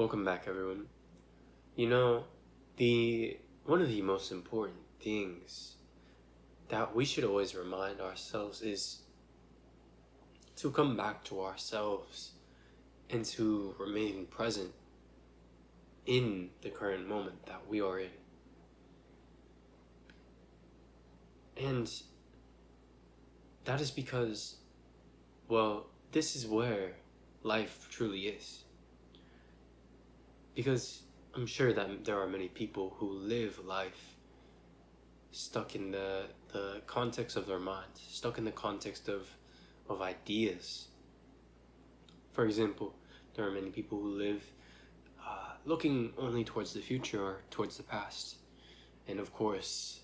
Welcome back, everyone. You know, the one of the most important things that we should always remind ourselves is to come back to ourselves and to remain present in the current moment that we are in. And that is because, well, this is where life truly is. Because I'm sure that there are many people who live life stuck in the context of their mind, stuck in the context of ideas. For example, there are many people who live looking only towards the future or towards the past. And of course,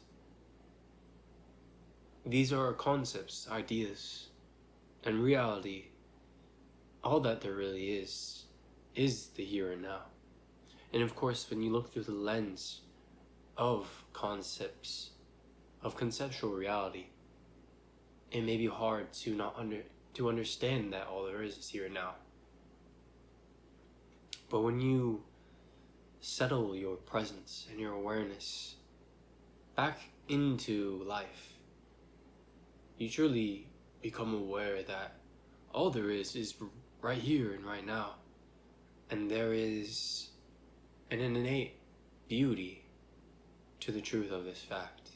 these are concepts, ideas, and reality. All that there really is the here and now. And of course, when you look through the lens of concepts, of conceptual reality, it may be hard to understand that all there is here and now. But when you settle your presence and your awareness back into life, you truly become aware that all there is right here and right now. And there is an innate beauty to the truth of this fact.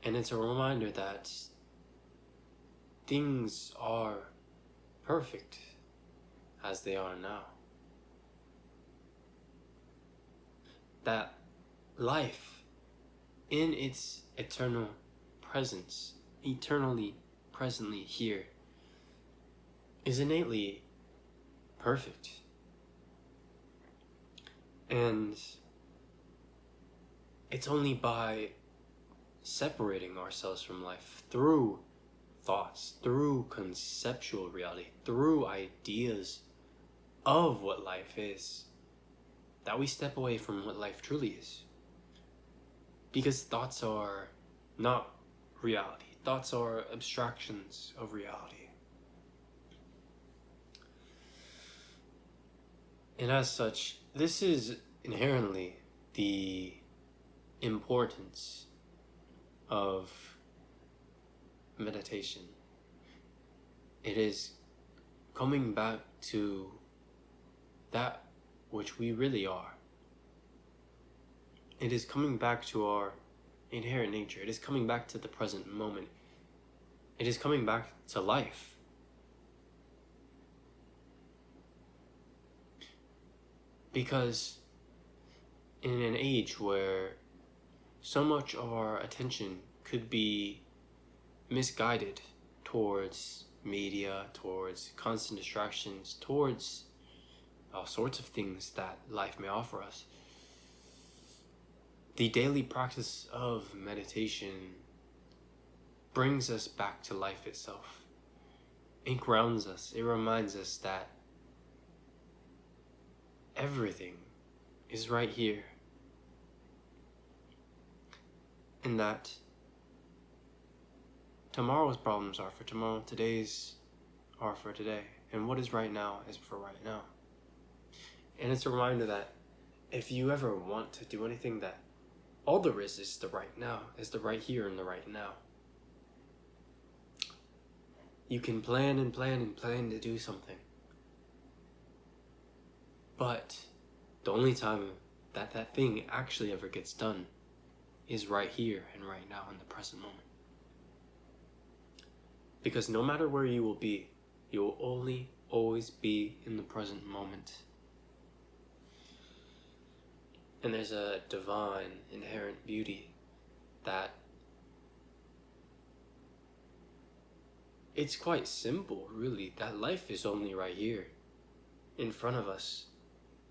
And it's a reminder that things are perfect as they are now. That life in its eternal presence, eternally presently here, is innately perfect. And it's only by separating ourselves from life through thoughts, through conceptual reality, through ideas of what life is, that we step away from what life truly is. Because thoughts are not reality. Thoughts are abstractions of reality. And as such, this is inherently the importance of meditation. It is coming back to that which we really are. It is coming back to our inherent nature. It is coming back to the present moment. It is coming back to life. Because in an age where so much of our attention could be misguided towards media, towards constant distractions, towards all sorts of things that life may offer us, the daily practice of meditation brings us back to life itself. It grounds us. It reminds us that everything is right here. And that tomorrow's problems are for tomorrow, today's are for today, and what is right now is for right now. And it's a reminder that if you ever want to do anything, that all there is the right now, is the right here and the right now. You can plan and plan and plan to do something, but the only time that that thing actually ever gets done is right here and right now in the present moment. Because no matter where you will be, you will only always be in the present moment. And there's a divine, inherent beauty that it's quite simple, really, that life is only right here in front of us,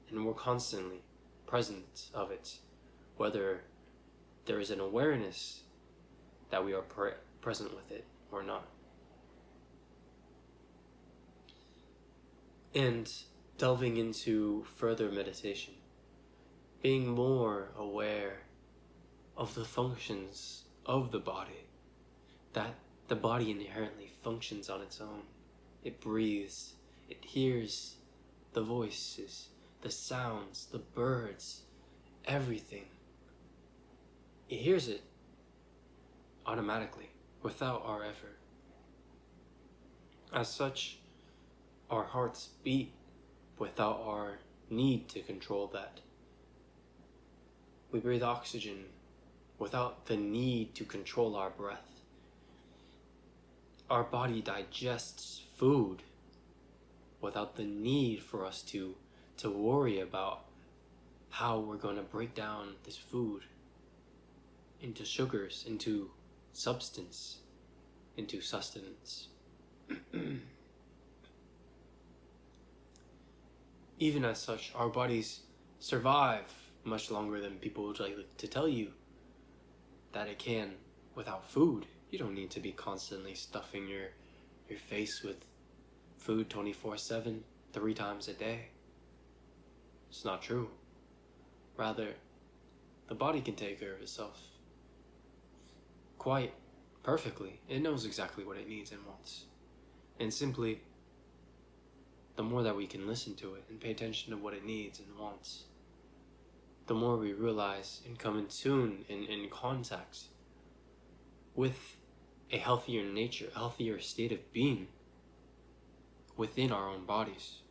and we're constantly present of it, whether there is an awareness that we are present with it or not. And delving into further meditation, being more aware of the functions of the body, that the body inherently functions on its own. It breathes, hears the voices, the sounds, the birds, everything. It hears it automatically, without our effort. As such, our hearts beat without our need to control that. We breathe oxygen without the need to control our breath. Our body digests food without the need for us to worry about how we're going to break down this food into sugars, into substance, into sustenance. Even as such, our bodies survive much longer than people would like to tell you that it can without food. You don't need to be constantly stuffing your face with food 24/7, 3 times a day. It's not true. Rather, the body can take care of itself quite perfectly. It knows exactly what it needs and wants. And simply, the more that we can listen to it and pay attention to what it needs and wants, the more we realize and come in tune and in contact with a healthier nature, a healthier state of being within our own bodies.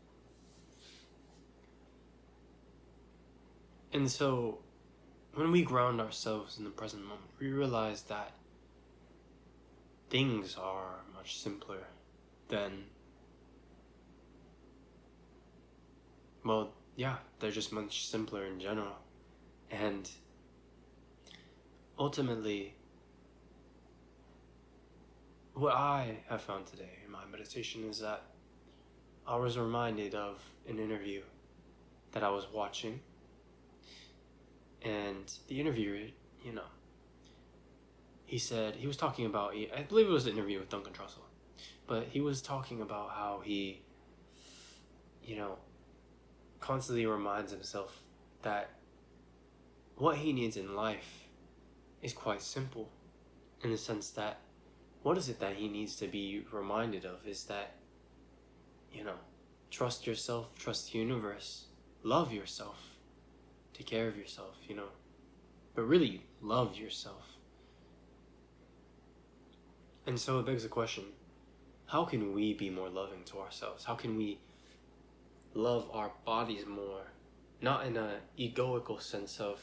And so, when we ground ourselves in the present moment, we realize that things are much simpler than, well, yeah, they're just much simpler in general. And ultimately, what I have found today in my meditation is that I was reminded of an interview that I was watching. And the interviewer, he said, he was talking about, I believe it was an interview with Duncan Trussell, but he was talking about how he, constantly reminds himself that what he needs in life is quite simple, in the sense that what is it that he needs to be reminded of is that, trust yourself, trust the universe, love yourself, take care of yourself, but really love yourself. And so it begs the question, how can we be more loving to ourselves? How can we love our bodies more? Not in an egoical sense of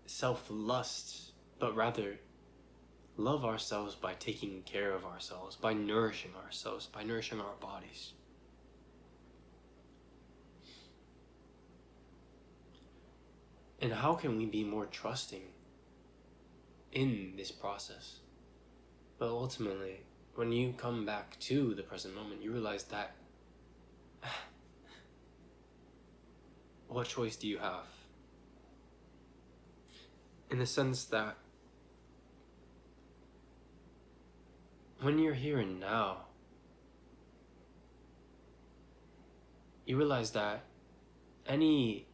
self-lust, but rather love ourselves by taking care of ourselves, by nourishing ourselves, by nourishing our bodies. And how can we be more trusting in this process? But ultimately, when you come back to the present moment, you realize that what choice do you have? In the sense that when you're here and now, you realize that any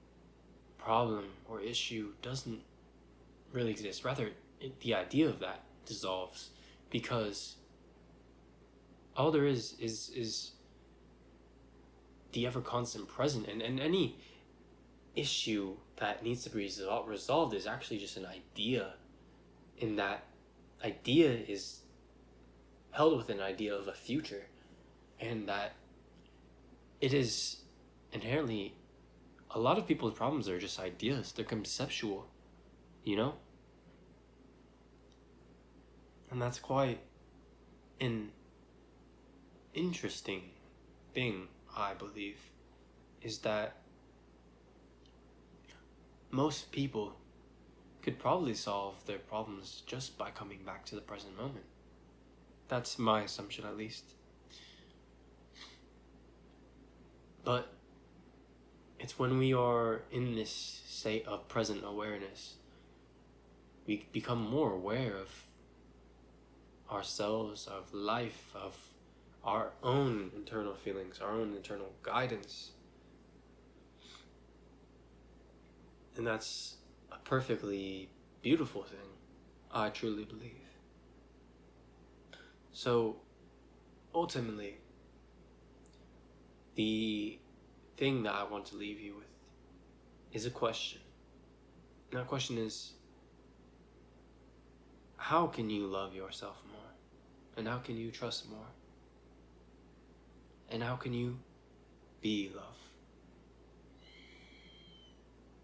problem or issue doesn't really exist. Rather, the idea of that dissolves, because all there is the ever constant present, and any issue that needs to be resolved is actually just an idea, in that idea is held with an idea of a future, and that it is inherently, a lot of people's problems are just ideas, they're conceptual, and that's quite an interesting thing, I believe, is that most people could probably solve their problems just by coming back to the present moment. That's my assumption, at least. But it's when we are in this state of present awareness, we become more aware of ourselves, of life, of our own internal feelings, our own internal guidance. And that's a perfectly beautiful thing, I truly believe. So, ultimately, the thing that I want to leave you with is a question. And that question is, how can you love yourself more? And how can you trust more? And how can you be love?